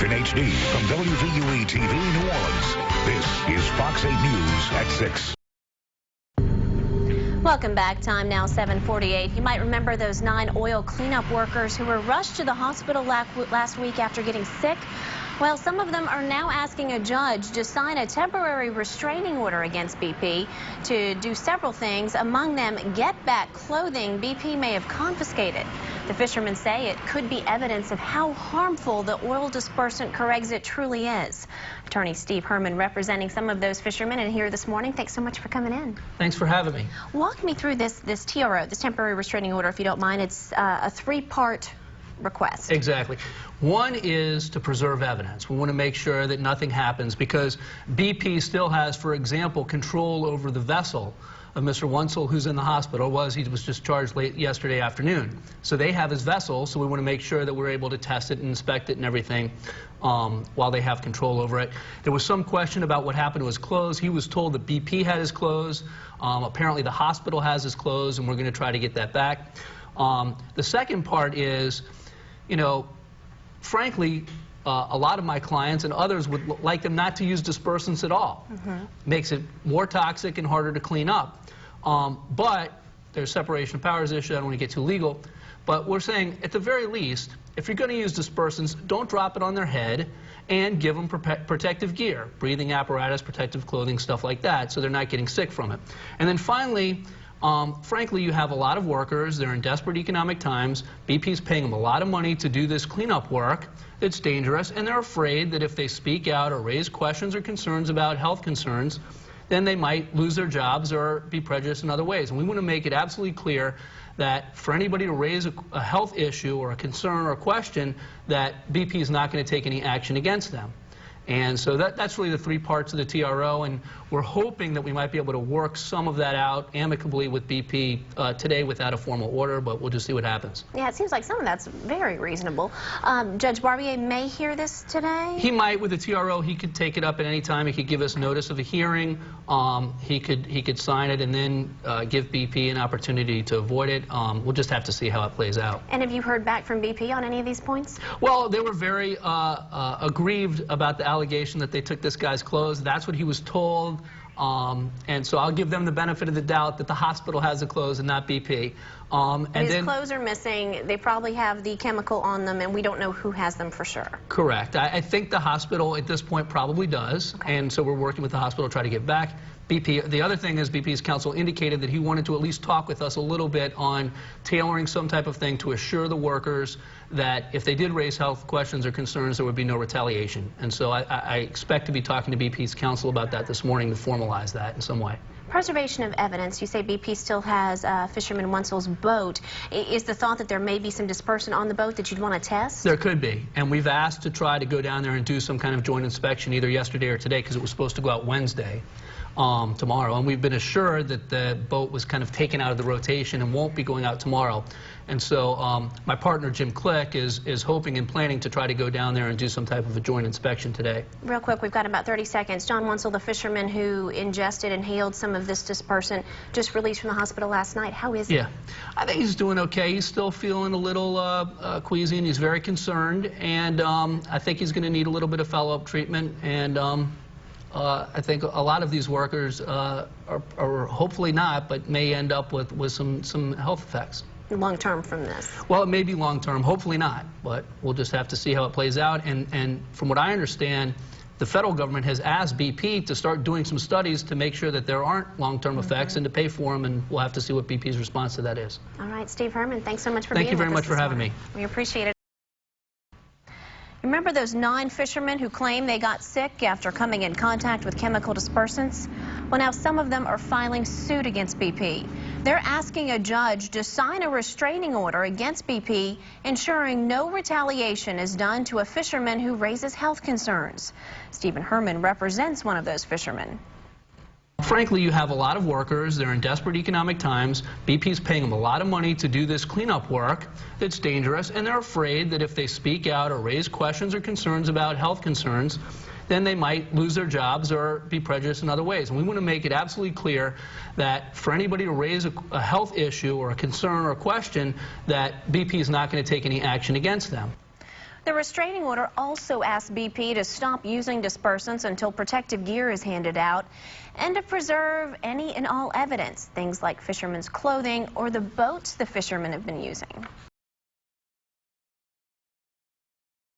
in HD from WVUE TV New Orleans. This is Fox 8 News at 6. Welcome back. Time now 7:48. You might remember those 9 oil cleanup workers who were rushed to the hospital last week after getting sick. Well, some of them are now asking a judge to sign a temporary restraining order against BP to do several things, among them get back clothing BP may have confiscated. The fishermen say it could be evidence of how harmful the oil dispersant Corexit truly is. Attorney Steve Herman representing some of those fishermen and here this morning. Thanks so much for coming in. Thanks for having me. Walk me through this TRO, this temporary restraining order, if you don't mind. It's a 3-part request. Exactly. One is to preserve evidence. We want to make sure that nothing happens because BP still has, for example, control over the vessel of Mr. Wunsel, who's in the hospital. He was discharged late yesterday afternoon. So they have his vessel, so we want to make sure that we're able to test it and inspect it and everything while they have control over it. There was some question about what happened to his clothes. He was told that BP had his clothes. Apparently the hospital has his clothes, and we're going to try to get that back. The second part is, you know, frankly, a lot of my clients and others would like them not to use dispersants at all. Makes it more toxic and harder to clean up. But there's separation of powers issue. I don't want to get too legal. But we're saying, at the very least, if you're going to use dispersants, don't drop it on their head and give them protective gear, breathing apparatus, protective clothing, stuff like that, so they're not getting sick from it. And then finally, frankly, you have a lot of workers. They're in desperate economic times. BP's paying them a lot of money to do this cleanup work. It's dangerous, and they're afraid that if they speak out or raise questions or concerns about health concerns, then they might lose their jobs or be prejudiced in other ways. And we want to make it absolutely clear that for anybody to raise a health issue or a concern or a question, that BP is not going to take any action against them. And so that's really the 3 parts of the TRO, and we're hoping that we might be able to work some of that out amicably with BP today without a formal order, but we'll just see what happens. Yeah, it seems like some of that's very reasonable. Judge Barbier may hear this today? He might. With the TRO, he could take it up at any time. He could give us notice of a hearing. He could sign it and then give BP an opportunity to avoid it. We'll just have to see how it plays out. And have you heard back from BP on any of these points? Well, they were very aggrieved about the allegation that they took this guy's clothes. That's what he was told. And so I'll give them the benefit of the doubt that the hospital has the clothes and not BP. His clothes are missing. They probably have the chemical on them, and we don't know who has them for sure. Correct. I think the hospital at this point probably does. Okay. And so we're working with the hospital to try to get back. BP. The other thing is BP's counsel indicated that he wanted to at least talk with us a little bit on tailoring some type of thing to assure the workers that if they did raise health questions or concerns, there would be no retaliation. And so I expect to be talking to BP's counsel about that this morning to formalize that in some way. Preservation of evidence. You say BP still has Fisherman Wunsel's boat. Is the thought that there may be some dispersant on the boat that you'd want to test? There could be. And we've asked to try to go down there and do some kind of joint inspection either yesterday or today because it was supposed to go out Wednesday. Tomorrow, and we've been assured that the boat was kind of taken out of the rotation and won't be going out tomorrow. And so my partner Jim Click is hoping and planning to try to go down there and do some type of a joint inspection today. Real quick, we've got about 30 seconds. John Wunsel, the fisherman who ingested and inhaled some of this dispersant, just released from the hospital last night. How is he? Yeah, I think he's doing okay. He's still feeling a little queasy, and he's very concerned, and I think he's going to need a little bit of follow-up treatment. And I think a lot of these workers are hopefully not, but may end up with some health effects. Long-term from this? Well, it may be long-term. Hopefully not, but we'll just have to see how it plays out. And from what I understand, the federal government has asked BP to start doing some studies to make sure that there aren't long-term effects and to pay for them, and we'll have to see what BP's response to that is. All right, Steve Herman, thanks so much for being with us. Thank you very much for having me. We appreciate it. Remember those 9 fishermen who claim they got sick after coming in contact with chemical dispersants? Well, now some of them are filing suit against BP. They're asking a judge to sign a restraining order against BP, ensuring no retaliation is done to a fisherman who raises health concerns. Stephen Herman represents one of those fishermen. Frankly, you have a lot of workers. They're in desperate economic times. BP's paying them a lot of money to do this cleanup work. It's dangerous, and they're afraid that if they speak out or raise questions or concerns about health concerns, then they might lose their jobs or be prejudiced in other ways. And we want to make it absolutely clear that for anybody to raise a health issue or a concern or a question, that BP is not going to take any action against them. The restraining order also asks BP to stop using dispersants until protective gear is handed out and to preserve any and all evidence, things like fishermen's clothing or the boats the fishermen have been using.